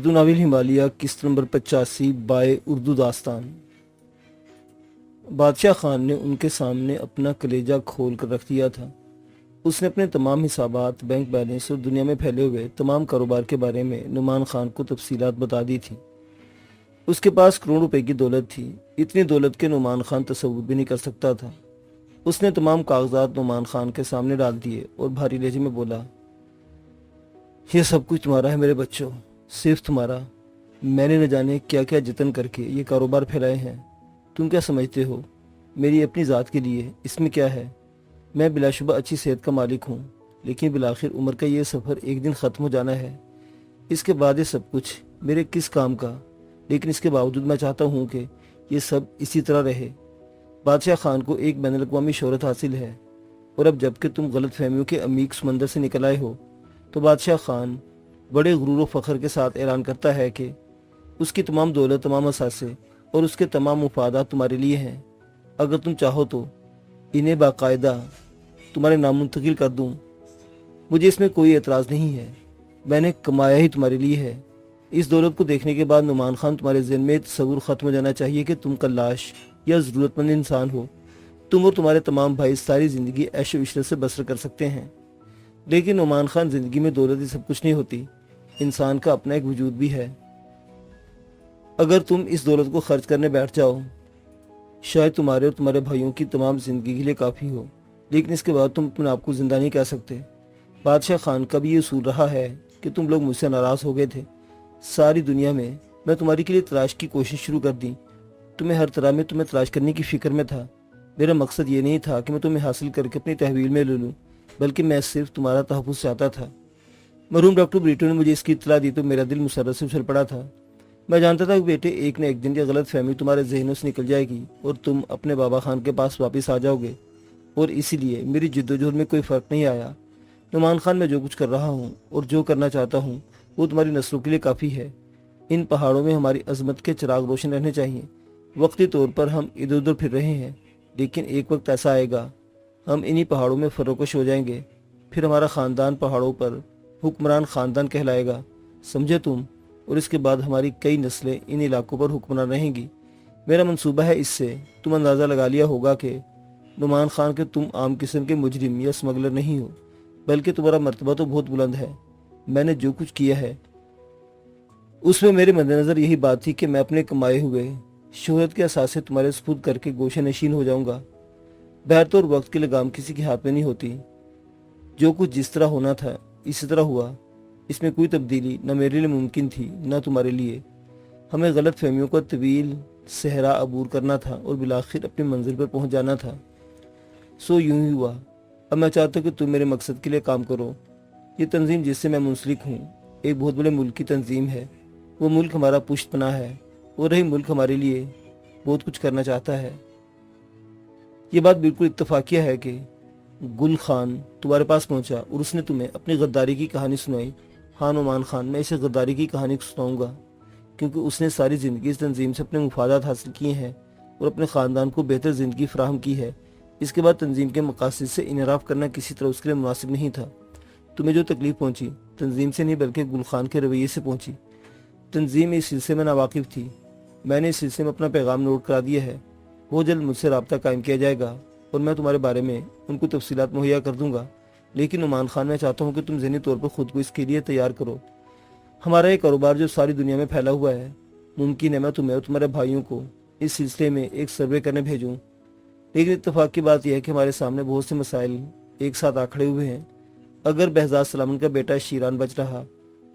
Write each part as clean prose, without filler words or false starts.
Urdu novel Himalaya قسط number 85 bye Urdu داستان۔ بادشاہ خان نے ان کے سامنے اپنا کلیجہ کھول کر رکھ دیا تھا۔ اس نے اپنے تمام حسابات، بینک بیلنس اور دنیا میں پھیلے ہوئے تمام کاروبار کے بارے میں نعمان خان کو تفصیلات بتا دی تھی۔ اس کے پاس کروڑ روپے کی دولت تھی۔ اتنی دولت کے نعمان خان تصور بھی نہیں کر سکتا تھا۔ اس نے تمام کاغذات نعمان خان کے سامنے ڈال دیے اور بھاری لہجے میں بولا، یہ سب کچھ تمہارا ہے میرے بچوں، صرف تمہارا۔ میں نے نہ جانے کیا کیا جتن کر کے یہ کاروبار پھیلائے ہیں۔ تم کیا سمجھتے ہو میری اپنی ذات کے لیے اس میں کیا ہے؟ میں بلا شبہ اچھی صحت کا مالک ہوں، لیکن بالآخر عمر کا یہ سفر ایک دن ختم ہو جانا ہے۔ اس کے بعد یہ سب کچھ میرے کس کام کا؟ لیکن اس کے باوجود میں چاہتا ہوں کہ یہ سب اسی طرح رہے۔ بادشاہ خان کو ایک بین الاقوامی شہرت حاصل ہے، اور اب جب کہ تم غلط فہمیوں کے عمیق سمندر سے نکل آئے ہو تو بادشاہ خان بڑے غرور و فخر کے ساتھ اعلان کرتا ہے کہ اس کی تمام دولت، تمام اثاثے اور اس کے تمام مفادات تمہارے لیے ہیں۔ اگر تم چاہو تو انہیں باقاعدہ تمہارے نام منتقل کر دوں، مجھے اس میں کوئی اعتراض نہیں ہے۔ میں نے کمایا ہی تمہارے لیے ہے۔ اس دولت کو دیکھنے کے بعد نعمان خان تمہارے ذہن میں تصور ختم ہو جانا چاہیے کہ تم کلاش یا ضرورت مند انسان ہو۔ تم اور تمہارے تمام بھائی ساری زندگی عیش و عشرت سے بسر کر سکتے ہیں، لیکن نعمان خان زندگی میں دولت ہی سب کچھ نہیں ہوتی۔ انسان کا اپنا ایک وجود بھی ہے۔ اگر تم اس دولت کو خرچ کرنے بیٹھ جاؤ، شاید تمہارے اور تمہارے بھائیوں کی تمام زندگی کے لیے کافی ہو، لیکن اس کے بعد تم اپنے آپ کو زندہ نہیں کہہ سکتے۔ بادشاہ خان کا بھی یہ اصول رہا ہے کہ تم لوگ مجھ سے ناراض ہو گئے تھے۔ ساری دنیا میں تمہاری کے لیے تلاش کی کوشش شروع کر دی۔ تمہیں ہر طرح میں تمہیں تلاش کرنے کی فکر میں تھا۔ میرا مقصد یہ نہیں تھا کہ میں تمہیں حاصل کر کے اپنی تحویل میں لے لوں، بلکہ میں صرف تمہارا تحفظ چاہتا تھا۔ مرحوم ڈاکٹر بریٹو نے مجھے اس کی اطلاع دی تو میرا دل مسرت سے اچھل پڑا تھا۔ میں جانتا تھا کہ بیٹے ایک نہ ایک دن یہ غلط فہمی تمہارے ذہنوں سے نکل جائے گی اور تم اپنے بابا خان کے پاس واپس آ جاؤ گے، اور اسی لیے میری جدوجہد میں کوئی فرق نہیں آیا۔ نعمان خان، میں جو کچھ کر رہا ہوں اور جو کرنا چاہتا ہوں وہ تمہاری نسلوں کے لیے کافی ہے۔ ان پہاڑوں میں ہماری عظمت کے چراغ روشن رہنے چاہیے۔ وقتی طور پر ہم ادھر ادھر پھر رہے ہیں، لیکن ایک وقت ایسا آئے گا ہم انہی پہاڑوں میں فروکش ہو جائیں گے۔ پھر ہمارا خاندان پہاڑوں پر حکمران خاندان کہلائے گا، سمجھے تم؟ اور اس کے بعد ہماری کئی نسلیں ان علاقوں پر حکمران رہیں گی۔ میرا منصوبہ ہے، اس سے تم اندازہ لگا لیا ہوگا کہ نعمان خان کہ تم عام قسم کے مجرم یا اسمگلر نہیں ہو، بلکہ تمہارا مرتبہ تو بہت بلند ہے۔ میں نے جو کچھ کیا ہے اس میں میرے مد نظر یہی بات تھی کہ میں اپنے کمائے ہوئے شہرت کے اثاثے تمہارے سپرد کر کے گوشہ نشین ہو جاؤں گا۔ بہرطور وقت کی لگام کسی کے ہاتھ میں نہیں ہوتی۔ جو کچھ جس طرح ہونا تھا اسی طرح ہوا۔ اس میں کوئی تبدیلی نہ میرے لیے ممکن تھی نہ تمہارے لیے۔ ہمیں غلط فہمیوں کا طویل صحرا عبور کرنا تھا اور بالآخر اپنی منزل پر پہنچ جانا تھا۔ سو یوں ہی ہوا۔ اب میں چاہتا ہوں کہ تم میرے مقصد کے لیے کام کرو۔ یہ تنظیم جس سے میں منسلک ہوں ایک بہت بڑے ملک کی تنظیم ہے۔ وہ ملک ہمارا پشت پناہ ہے، اور وہی ملک ہمارے لیے بہت کچھ کرنا چاہتا ہے۔ یہ بات بالکل اتفاقیہ ہے کہ گل خان تمہارے پاس پہنچا اور اس نے تمہیں اپنی غداری کی کہانی سنائی۔ ہاں نعمان خان، میں اسے غداری کی کہانی سناؤں گا، کیونکہ اس نے ساری زندگی اس تنظیم سے اپنے مفادات حاصل کیے ہیں اور اپنے خاندان کو بہتر زندگی فراہم کی ہے۔ اس کے بعد تنظیم کے مقاصد سے انحراف کرنا کسی طرح اس کے لیے مناسب نہیں تھا۔ تمہیں جو تکلیف پہنچی تنظیم سے نہیں بلکہ گل خان کے رویے سے پہنچی۔ تنظیم اس سلسلے میں ناواقف تھی۔ میں نے اس سلسلے میں اپنا پیغام نوٹ کرا دیا ہے۔ بہت جلد مجھ سے رابطہ قائم کیا جائے گا اور میں تمہارے بارے میں ان کو تفصیلات مہیا کر دوں گا، لیکن نعمان خان، میں چاہتا ہوں کہ تم ذہنی طور پر خود کو اس کے لیے تیار کرو۔ ہمارا یہ کاروبار جو ساری دنیا میں پھیلا ہوا ہے، ممکن ہے میں تمہیں اور تمہارے بھائیوں کو اس سلسلے میں ایک سروے کرنے بھیجوں، لیکن اتفاق کی بات یہ ہے کہ ہمارے سامنے بہت سے مسائل ایک ساتھ آ کھڑے ہوئے ہیں۔ اگر بہزاد سلامت کا بیٹا شیران بچ رہا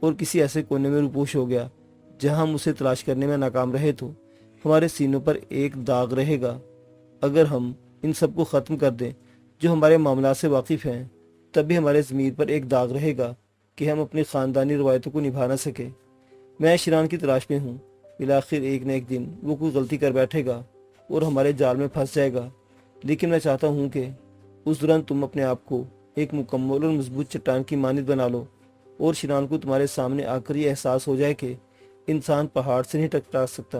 اور کسی ایسے کونے میں روپوش ہو گیا جہاں ہم اسے تلاش کرنے میں ناکام رہے تو ہمارے سینوں پر ایک داغ رہے گا۔ اگر ہم ان سب کو ختم کر دیں جو ہمارے معاملات سے واقف ہیں، تب بھی ہمارے ضمیر پر ایک داغ رہے گا کہ ہم اپنی خاندانی روایتوں کو نبھا نہ سکے۔ میں شیران کی تلاش میں ہوں۔ بالآخر ایک نہ ایک دن وہ کوئی غلطی کر بیٹھے گا اور ہمارے جال میں پھنس جائے گا، لیکن میں چاہتا ہوں کہ اس دوران تم اپنے آپ کو ایک مکمل اور مضبوط چٹان کی مانند بنا لو، اور شیران کو تمہارے سامنے آ کر یہ احساس ہو جائے کہ انسان پہاڑ سے نہیں ٹکرا سکتا۔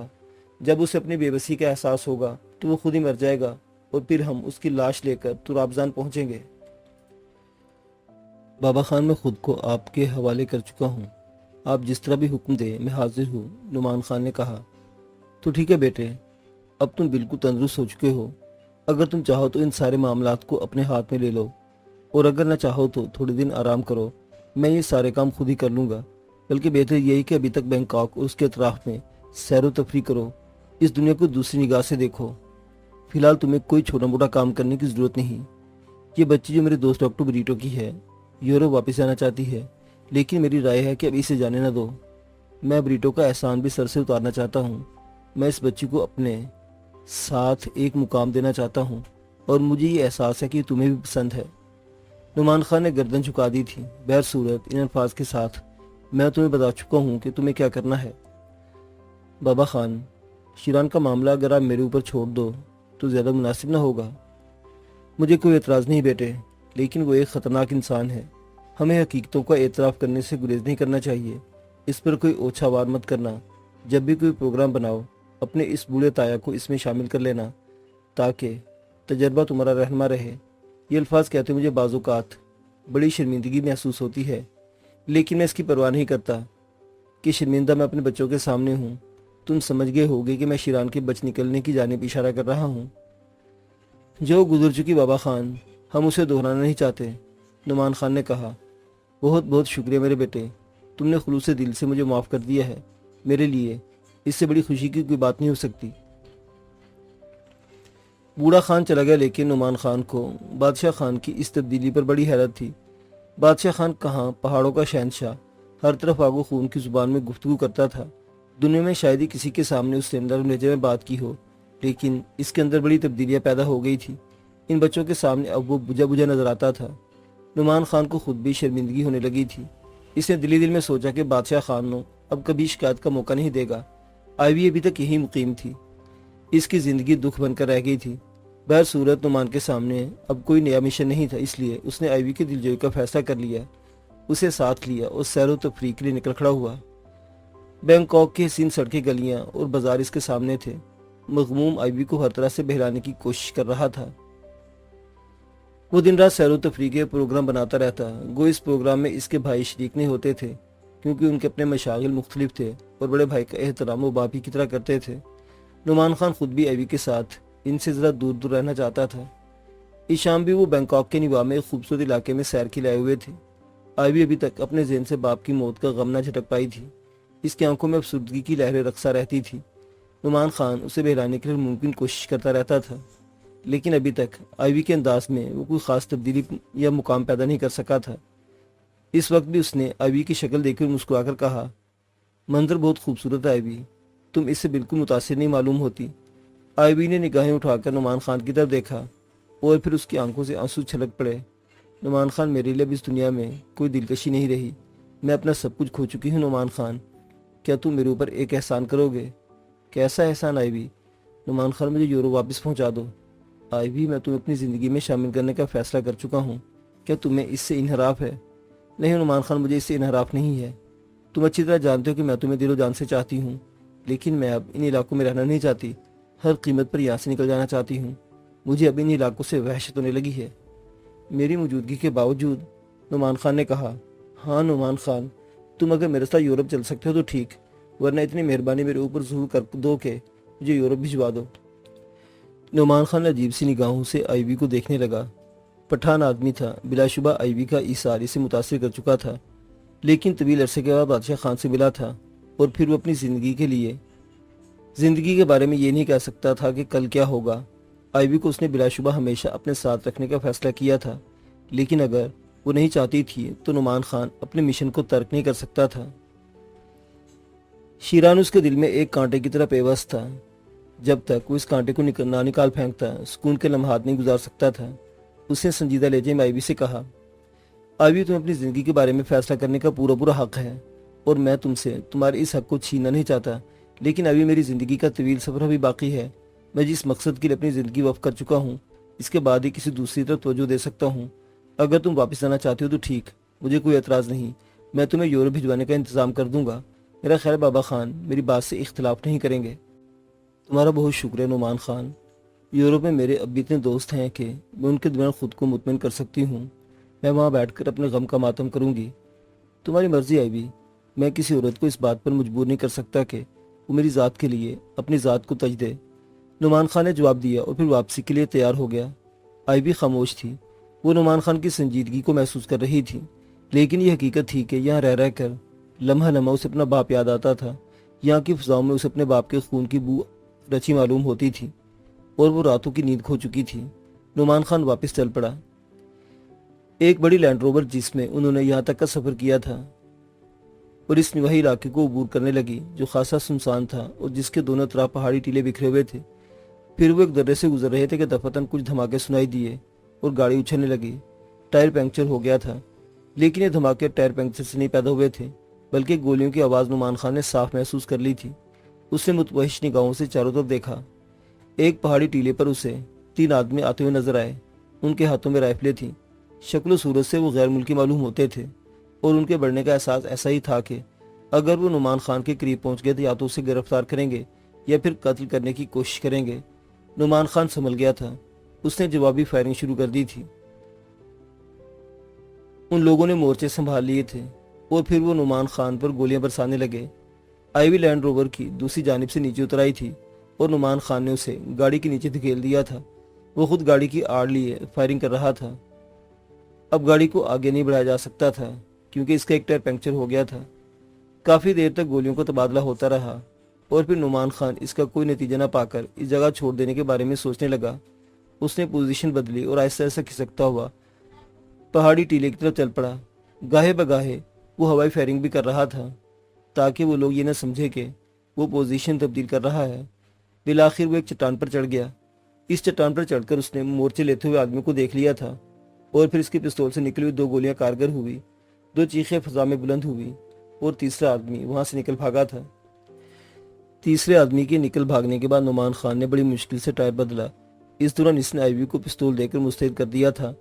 جب اسے اپنی بے بسی کا احساس ہوگا تو وہ خود ہی مر جائے گا، اور پھر ہم اس کی لاش لے کر ترابزان پہنچیں گے۔ بابا خان، میں خود کو آپ کے حوالے کر چکا ہوں۔ آپ جس طرح بھی حکم دیں میں حاضر ہوں، نعمان خان نے کہا۔ تو ٹھیک ہے بیٹے، اب تم بالکل تندرست ہو چکے ہو۔ اگر تم چاہو تو ان سارے معاملات کو اپنے ہاتھ میں لے لو، اور اگر نہ چاہو تو تھوڑے دن آرام کرو، میں یہ سارے کام خود ہی کر لوں گا۔ بلکہ بہتر یہی کہ ابھی تک بینکاک اور اس کے اطراف میں سیر و تفریح کرو، اس دنیا کو دوسری نگاہ سے دیکھو۔ فی الحال تمہیں کوئی چھوٹا موٹا کام کرنے کی ضرورت نہیں۔ یہ بچی جو میرے دوست ڈاکٹر بریٹو کی ہے، یورپ واپس جانا چاہتی ہے، لیکن میری رائے ہے کہ اب اسے جانے نہ دو۔ میں بریٹو کا احسان بھی سر سے اتارنا چاہتا ہوں۔ میں اس بچی کو اپنے ساتھ ایک مقام دینا چاہتا ہوں، اور مجھے یہ احساس ہے کہ یہ تمہیں بھی پسند ہے۔ نعمان خان نے گردن جھکا دی تھی۔ بہر صورت ان الفاظ کے ساتھ میں تمہیں بتا چکا ہوں کہ تمہیں کیا کرنا ہے۔ بابا خان، شیران کا معاملہ اگر آپ میرے اوپر چھوڑ دو تو زیادہ مناسب نہ ہوگا۔ مجھے کوئی اعتراض نہیں بیٹے، لیکن وہ ایک خطرناک انسان ہے۔ ہمیں حقیقتوں کا اعتراف کرنے سے گریز نہیں کرنا چاہیے۔ اس پر کوئی اوچھا وار مت کرنا۔ جب بھی کوئی پروگرام بناؤ، اپنے اس بوڑھے تایا کو اس میں شامل کر لینا، تاکہ تجربہ تمہارا رہنما رہے۔ یہ الفاظ کہتے مجھے بعض اوقات بڑی شرمندگی محسوس ہوتی ہے، لیکن میں اس کی پرواہ نہیں کرتا کہ شرمندہ میں اپنے بچوں کے سامنے ہوں۔ تم سمجھ گئے ہوگے کہ میں شیران کے بچ نکلنے کی جانب اشارہ کر رہا ہوں۔ جو گزر چکی بابا خان، ہم اسے دہرانا نہیں چاہتے، نعمان خان نے کہا۔ بہت بہت شکریہ میرے بیٹے، تم نے خلوص دل سے مجھے معاف کر دیا ہے۔ میرے لیے اس سے بڑی خوشی کی کوئی بات نہیں ہو سکتی۔ بوڑھا خان چلا گیا، لیکن نعمان خان کو بادشاہ خان کی اس تبدیلی پر بڑی حیرت تھی۔ بادشاہ خان کہاں پہاڑوں کا شہنشاہ، ہر طرف آگ و خون کی زبان میں گفتگو کرتا تھا۔ دنیا میں شاید ہی کسی کے سامنے اس سے نرم لہجے میں بات کی ہو، لیکن اس کے اندر بڑی تبدیلیاں پیدا ہو گئی تھی۔ ان بچوں کے سامنے اب وہ بجھا بجھا نظر آتا تھا۔ نعمان خان کو خود بھی شرمندگی ہونے لگی تھی۔ اس نے دل میں سوچا کہ بادشاہ خان نو اب کبھی شکایت کا موقع نہیں دے گا۔ آئیوی ابھی تک یہی مقیم تھی۔ اس کی زندگی دکھ بن کر رہ گئی تھی۔ بہر صورت نعمان کے سامنے اب کوئی نیا مشن نہیں تھا، اس لیے اس نے آئیوی کے دلجوئی کا فیصلہ کر لیا، اسے ساتھ لیا اور سیر و تفریح کے لیے نکل کھڑا ہوا۔ بینکاک کی حسین سڑکیں، گلیاں اور بازار اس کے سامنے تھے۔ مغموم آئیوی کو ہر طرح سے بہلانے کی کوشش کر رہا تھا۔ وہ دن رات سیر و تفریح کے پروگرام بناتا رہتا، گو اس پروگرام میں اس کے بھائی شریک نہیں ہوتے تھے، کیونکہ ان کے اپنے مشاغل مختلف تھے اور بڑے بھائی کا احترام وہ باپ ہی کی طرح کرتے تھے۔ نعمان خان خود بھی آئیوی کے ساتھ ان سے ذرا دور دور رہنا چاہتا تھا۔ اس شام بھی وہ بینکاک کے نوا میں ایک خوبصورت علاقے میں سیر کے لائے ہوئے تھے۔ آئیوی ابھی تک اپنے ذہن سے باپ کی موت کا غم نہ جھٹک پائی تھی۔ اس کی آنکھوں میں افسردگی کی لہریں رقصہ رہتی تھی۔ نعمان خان اسے بہلانے کے لیے ممکن کوشش کرتا رہتا تھا، لیکن ابھی تک آئیوی کے انداز میں وہ کوئی خاص تبدیلی یا مقام پیدا نہیں کر سکا تھا۔ اس وقت بھی اس نے آئیوی کی شکل دیکھ کر مسکرا کر کہا، منظر بہت خوبصورت ہے آئیوی، تم اس سے بالکل متاثر نہیں معلوم ہوتی۔ آئیوی نے نگاہیں اٹھا کر نعمان خان کی طرف دیکھا اور پھر اس کی آنکھوں سے آنسو چھلک پڑے۔ نعمان خان، میرے لیے اب اس دنیا میں کوئی دلکشی نہیں رہی، میں اپنا سب کچھ کھو چکی ہوں۔ نعمان خان، کیا تم میرے اوپر ایک احسان کرو گے؟ کیسا احسان آئیوی؟ نعمان خان، مجھے یورپ واپس پہنچا دو۔ آئیوی، میں تمہیں اپنی زندگی میں شامل کرنے کا فیصلہ کر چکا ہوں، کیا تمہیں اس سے انحراف ہے؟ نہیں نعمان خان، مجھے اس سے انحراف نہیں ہے۔ تم اچھی طرح جانتے ہو کہ میں تمہیں دل و جان سے چاہتی ہوں، لیکن میں اب ان علاقوں میں رہنا نہیں چاہتی، ہر قیمت پر یہاں سے نکل جانا چاہتی ہوں۔ مجھے اب ان علاقوں سے وحشت ہونے لگی ہے، میری موجودگی کے باوجود۔ نعمان خان نے کہا، ہاں نعمان خان، تم اگر میرے ساتھ یورپ چل سکتے ہو تو ٹھیک، ورنہ اتنی مہربانی میرے اوپر ظہور کر دو کہ مجھے یورپ بھجوا دو۔ نعمان خان عجیب سی نگاہوں سے آئیوی کو دیکھنے لگا۔ پٹھان آدمی تھا، بلا شبہ آئیوی کا ایثار اسے متاثر کر چکا تھا، لیکن طویل عرصے کے بعد بادشاہ خان سے ملا تھا، اور پھر وہ اپنی زندگی کے بارے میں یہ نہیں کہہ سکتا تھا کہ کل کیا ہوگا۔ آئیوی کو اس نے بلا شبہ ہمیشہ اپنے ساتھ رکھنے کا فیصلہ کیا تھا، لیکن اگر وہ نہیں چاہتی تھی تو نعمان خان اپنے مشن کو ترک نہیں کر سکتا تھا۔ شیران اس کے دل میں ایک کانٹے کی طرح پیوست تھا۔ جب تک وہ اس کانٹے کو نہ نکال پھینکتا، سکون کے لمحات نہیں گزار سکتا تھا۔ اس نے سنجیدہ لہجے میں آئیوی سے کہا، آئیوی، تمہیں اپنی زندگی کے بارے میں فیصلہ کرنے کا پورا حق ہے، اور میں تم سے تمہارے اس حق کو چھیننا نہیں چاہتا، لیکن ابھی میری زندگی کا طویل سفر بھی باقی ہے۔ میں جس مقصد کے لیے اپنی زندگی وقف کر چکا ہوں، اس کے بعد ہی کسی دوسری طرف توجہ دے سکتا ہوں۔ اگر تم واپس جانا چاہتے ہو تو ٹھیک، مجھے کوئی اعتراض نہیں، میں تمہیں یورپ بھجوانے کا انتظام کر دوں گا۔ میرا خیال بابا خان میری بات سے اختلاف نہیں کریں گے۔ تمہارا بہت شکریہ نعمان خان، یورپ میں میرے اب بھی اتنے دوست ہیں کہ میں ان کے درمیان خود کو مطمئن کر سکتی ہوں۔ میں وہاں بیٹھ کر اپنے غم کا ماتم کروں گی۔ تمہاری مرضی آئیوی، میں کسی عورت کو اس بات پر مجبور نہیں کر سکتا کہ وہ میری ذات کے لیے اپنی ذات کو تج دے۔ نعمان خان نے جواب دیا اور پھر واپسی کے لیے تیار ہو گیا۔ آئی بھی خاموش تھی۔ وہ نعمان خان کی سنجیدگی کو محسوس کر رہی تھی، لیکن یہ حقیقت تھی کہ یہاں رہ کر لمحہ لمحہ اسے اپنا باپ یاد آتا تھا۔ یہاں کی فضاؤں میں اسے اپنے باپ کے خون کی بو رچی معلوم ہوتی تھی اور وہ راتوں کی نیند کھو چکی تھی۔ نعمان خان واپس چل پڑا۔ ایک بڑی لینڈ روور جس میں انہوں نے یہاں تک کا سفر کیا تھا اور اس نواحی علاقے کو عبور کرنے لگی جو خاصا سنسان تھا اور جس کے دونوں طرف پہاڑی ٹیلے بکھرے ہوئے تھے۔ پھر وہ ایک درے سے گزر رہے تھے کہ دفعتاً کچھ دھماکے سنائی دیے اور گاڑی اچھلنے لگی۔ ٹائر پنکچر ہو گیا تھا، لیکن یہ دھماکے ٹائر پنکچر سے نہیں پیدا ہوئے تھے، بلکہ گولیوں کی آواز نعمان خان نے صاف محسوس کر لی تھی۔ اس نے متوحش نگاہوں سے چاروں طرف دیکھا۔ ایک پہاڑی ٹیلے پر اسے 3 آدمی آتے ہوئے نظر آئے۔ ان کے ہاتھوں میں رائفلیں تھیں۔ شکل و صورت سے وہ غیر ملکی معلوم ہوتے تھے اور ان کے بڑھنے کا احساس ایسا ہی تھا کہ اگر وہ نعمان خان کے قریب پہنچ گئے تو یا تو اسے گرفتار کریں گے یا پھر قتل کرنے کی کوشش کریں گے۔ نعمان خان سنبھل گیا تھا۔ اس نے جوابی فائرنگ شروع کر دی تھی۔ ان لوگوں نے مورچے سنبھال لیے تھے اور پھر وہ نعمان خان پر گولیاں برسانے لگے۔ آئی وی لینڈ روور کی دوسری جانب سے نیچے اتر آئی تھی اور نعمان خان نے اسے گاڑی کے نیچے دھکیل دیا تھا۔ وہ خود گاڑی کی آڑ لیے فائرنگ کر رہا تھا۔ اب گاڑی کو آگے نہیں بڑھایا جا سکتا تھا کیونکہ اس کا ایک ٹائر پنکچر ہو گیا تھا۔ کافی دیر تک گولیوں کا تبادلہ ہوتا رہا اور پھر نعمان خان اس کا کوئی نتیجہ نہ پا کر اس جگہ چھوڑ دینے کے بارے میں سوچنے لگا۔ اس نے پوزیشن بدلی اور آہستہ آہستہ کھسکتا ہوا پہاڑی ٹیلے کی طرف چل پڑا۔ گاہے بگاہے وہ ہوائی فائرنگ بھی کر رہا تھا تاکہ وہ لوگ یہ نہ سمجھے کہ وہ پوزیشن تبدیل کر رہا ہے۔ بالآخر وہ ایک چٹان پر چڑھ گیا۔ اس چٹان پر چڑھ کر اس نے مورچے لیتے ہوئے آدمی کو دیکھ لیا تھا اور پھر اس کی پستول سے نکلی ہوئی 2 گولیاں کارگر ہوئی۔ 2 چیخیں فضا میں بلند ہوئی اور تیسرا آدمی وہاں سے نکل بھاگا تھا۔ تیسرے آدمی کے نکل بھاگنے کے بعد نعمان خان نے بڑی مشکل سے ٹائر بدلا۔ اس دوران اس نے آئی وی کو پستول دے کر مستعد کر دیا تھا،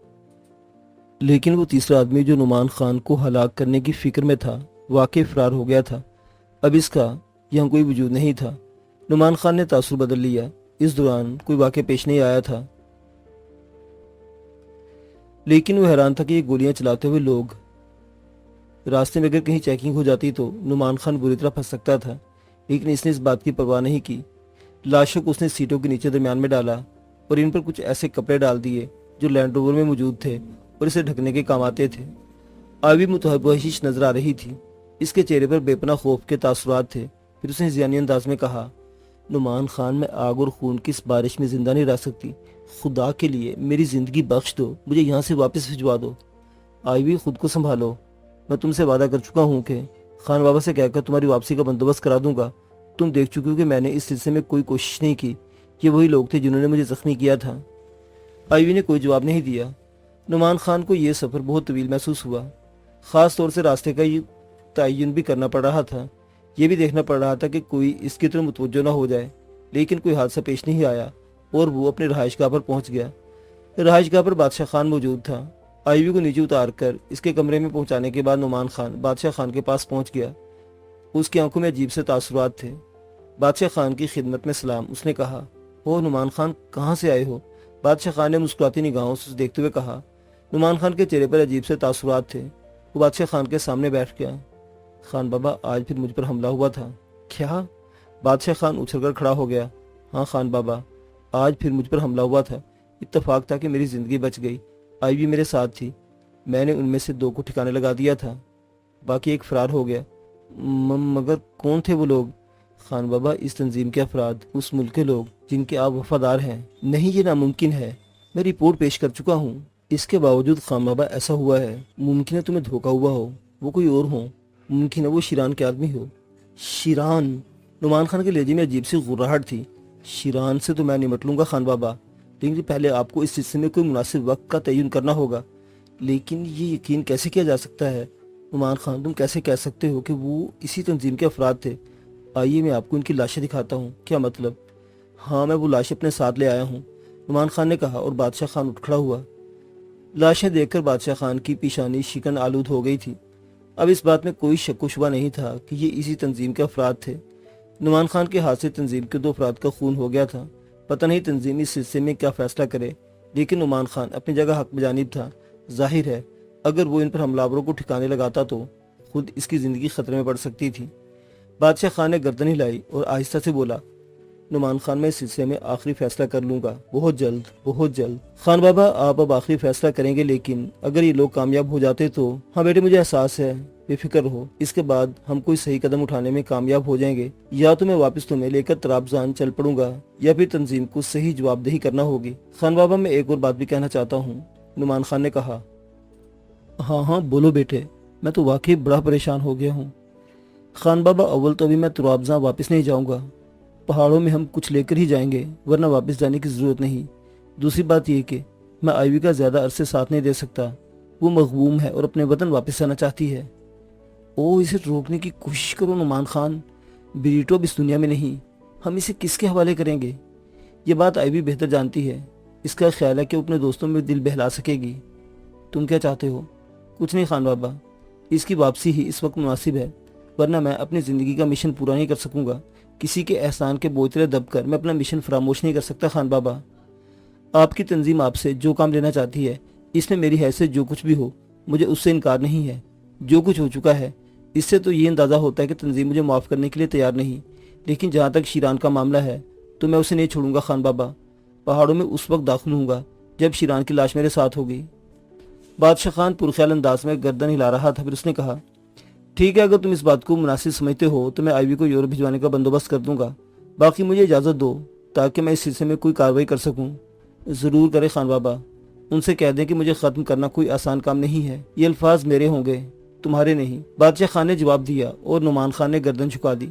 لیکن وہ تیسرا آدمی جو نعمان خان کو ہلاک کرنے کی فکر میں تھا واقعی فرار ہو گیا تھا۔ اب اس کا یہاں کوئی وجود نہیں تھا۔ نعمان خان نے تاثر بدل لیا۔ اس دوران کوئی واقعہ پیش نہیں آیا تھا، لیکن وہ حیران تھا کہ یہ گولیاں چلاتے ہوئے لوگ راستے میں اگر کہیں چیکنگ ہو جاتی تو نعمان خان بری طرح پھنس سکتا تھا، لیکن اس نے اس بات کی پرواہ نہیں کی۔ لاشوں کو اس نے سیٹوں کے نیچے درمیان میں ڈالا اور ان پر کچھ ایسے کپڑے ڈال دیے جو لینڈ روور میں موجود تھے اور اسے ڈھکنے کے کام آتے تھے۔ آئی متوحش نظر آ رہی تھی۔ اس کے چہرے پر بے پناہ خوف کے تاثرات تھے۔ پھر اس نے ذہنی انداز میں کہا، نعمان خان، میں آگ اور خون کی اس بارش میں زندہ نہیں رہ سکتی۔ خدا کے لیے میری زندگی بخش دو، مجھے یہاں سے واپس بھجوا دو۔ آئی وی، خود کو سنبھالو۔ میں تم سے وعدہ کر چکا ہوں کہ خان بابا سے کہہ کر تمہاری واپسی کا بندوبست کرا دوں گا۔ تم دیکھ چکی ہو کہ میں نے اس سلسلے میں کوئی کوشش نہیں کی۔ یہ وہی لوگ تھے جنہوں نے مجھے زخمی کیا تھا۔ آئی وی نے کوئی جواب نہیں دیا۔ نعمان خان کو یہ سفر بہت طویل محسوس ہوا۔ خاص طور سے راستے کا یہ تعین بھی کرنا پڑ رہا تھا۔ یہ بھی دیکھنا پڑ رہا تھا کہ کوئی اس کی طرف متوجہ نہ ہو جائے، لیکن کوئی حادثہ پیش نہیں آیا اور وہ اپنے رہائش گاہ پر پہنچ گیا۔ رہائش گاہ پر بادشاہ خان موجود تھا۔ آئی وی کو نیچے اتار کر اس کے کمرے میں پہنچانے کے بعد نعمان خان بادشاہ خان کے پاس پہنچ گیا۔ اس کی آنکھوں میں عجیب سے تاثرات تھے۔ بادشاہ خان کی خدمت میں سلام۔ اس نے کہا، او نعمان خان، کہاں سے آئے ہو؟ بادشاہ خان نے مسکراتی نگاہوں سے دیکھتے ہوئے کہا۔ نعمان خان کے چہرے پر عجیب سے تاثرات تھے۔ وہ بادشاہ خان کے سامنے بیٹھ گیا۔ خان بابا، آج پھر مجھ پر حملہ ہوا تھا۔ کیا؟ بادشاہ خان اچھل کر کھڑا ہو گیا۔ ہاں خان بابا، آج پھر مجھ پر حملہ ہوا تھا۔ اتفاق تھا کہ میری زندگی بچ گئی۔ آئی بھی میرے ساتھ تھی۔ میں نے ان میں سے 2 کو ٹھکانے لگا دیا تھا، باقی ایک فرار ہو گیا۔ مگر کون تھے وہ لوگ؟ خان بابا، اس تنظیم کے افراد، اس ملک کے لوگ جن کے آپ وفادار ہیں۔ نہیں، یہ ناممکن ہے۔ میں رپورٹ پیش کر چکا ہوں۔ اس کے باوجود خان بابا ایسا ہوا ہے۔ ممکن ہے تمہیں دھوکہ ہوا ہو، وہ کوئی اور ہوں۔ ممکن ہے وہ شیران کے آدمی ہو۔ شیران؟ نعمان خان کے لہجے میں عجیب سی غراہٹ تھی۔ شیران سے تو میں نمٹ لوں گا خان بابا، لیکن پہلے آپ کو اس سلسلے میں کوئی مناسب وقت کا تعین کرنا ہوگا۔ لیکن یہ یقین کیسے کیا جا سکتا ہے؟ نعمان خان، تم کیسے کہہ سکتے ہو کہ وہ اسی تنظیم کے افراد تھے؟ آئیے میں آپ کو ان کی لاشیں دکھاتا ہوں۔ کیا مطلب؟ ہاں، میں وہ لاشیں اپنے ساتھ لے آیا ہوں، نعمان خان نے کہا اور بادشاہ خان اٹھ کھڑا ہوا۔ لاشیں دیکھ کر بادشاہ خان کی پیشانی شکن آلود ہو گئی تھی۔ اب اس بات میں کوئی شک و شبہ نہیں تھا کہ یہ اسی تنظیم کے افراد تھے۔ نعمان خان کے ہاتھ سے تنظیم کے 2 افراد کا خون ہو گیا تھا۔ پتہ نہیں تنظیم اس سلسلے میں کیا فیصلہ کرے، لیکن نعمان خان اپنی جگہ حق بجانب تھا۔ ظاہر ہے اگر وہ ان پر حملہ آوروں کو ٹھکانے لگاتا تو خود اس کی زندگی خطرے میں پڑ سکتی تھی۔ بادشاہ خان نے گردن ہلائی اور آہستہ سے بولا، نعمان خان، میں اس سلسلے میں آخری فیصلہ کر لوں گا، بہت جلد، بہت جلد۔ خان بابا، آپ اب آخری فیصلہ کریں گے، لیکن اگر یہ لوگ کامیاب ہو جاتے تو؟ ہاں بیٹے، مجھے احساس ہے، بے فکر رہو، اس کے بعد ہم کوئی صحیح قدم اٹھانے میں کامیاب ہو جائیں گے۔ یا تو میں واپس تمہیں لے کر طرابزان چل پڑوں گا، یا پھر تنظیم کو صحیح جواب دہی کرنا ہوگی۔ خان بابا، میں ایک اور بات بھی کہنا چاہتا ہوں، نعمان خان نے کہا۔ ہاں ہاں بولو بیٹے، میں تو واقعی بڑا پریشان ہو گیا ہوں۔ خان بابا، اول تو ابھی میں طرابزان واپس نہیں جاؤں گا، پہاڑوں میں ہم کچھ لے کر ہی جائیں گے، ورنہ واپس جانے کی ضرورت نہیں۔ دوسری بات یہ کہ میں آئیوی کا زیادہ عرصے ساتھ نہیں دے سکتا، وہ مغبوم ہے اور اپنے وطن واپس آنا چاہتی ہے۔ اسے روکنے کی کوشش کرو نعمان خان، بریٹو اب اس دنیا میں نہیں، ہم اسے کس کے حوالے کریں گے؟ یہ بات آئیوی بہتر جانتی ہے، اس کا خیال ہے کہ وہ اپنے دوستوں میں دل بہلا سکے گی۔ تم کیا چاہتے ہو؟ کچھ نہیں خان بابا، اس کی واپسی ہی اس وقت مناسب ہے، ورنہ میں اپنی زندگی کا مشن پورا نہیں کر سکوں گا۔ کسی کے احسان کے بوجھ تلے دب کر میں اپنا مشن فراموش نہیں کر سکتا خان بابا۔ آپ کی تنظیم آپ سے جو کام لینا چاہتی ہے، اس میں میری حیثیت جو کچھ بھی ہو، مجھے اس سے انکار نہیں ہے۔ جو کچھ ہو چکا ہے، اس سے تو یہ اندازہ ہوتا ہے کہ تنظیم مجھے معاف کرنے کے لیے تیار نہیں، لیکن جہاں تک شیران کا معاملہ ہے تو میں اسے نہیں چھوڑوں گا خان بابا۔ پہاڑوں میں اس وقت داخل ہوں گا جب شیران کی لاش میرے ساتھ ہوگی۔ بادشاہ خان پرخیال انداز میں گردن ہلا رہا تھا، پھر اس نے کہا، ٹھیک ہے، اگر تم اس بات کو مناسب سمجھتے ہو تو میں آئیوی کو یورپ بھجوانے کا بندوبست کر دوں گا، باقی مجھے اجازت دو تاکہ میں اس سلسلے میں کوئی کارروائی کر سکوں۔ ضرور کرے خان بابا، ان سے کہہ دیں کہ مجھے ختم کرنا کوئی آسان کام نہیں ہے، یہ الفاظ میرے ہوں گے، تمہارے نہیں۔ بادشاہ خان نے جواب دیا اور نعمان خان نے گردن جھکا دی۔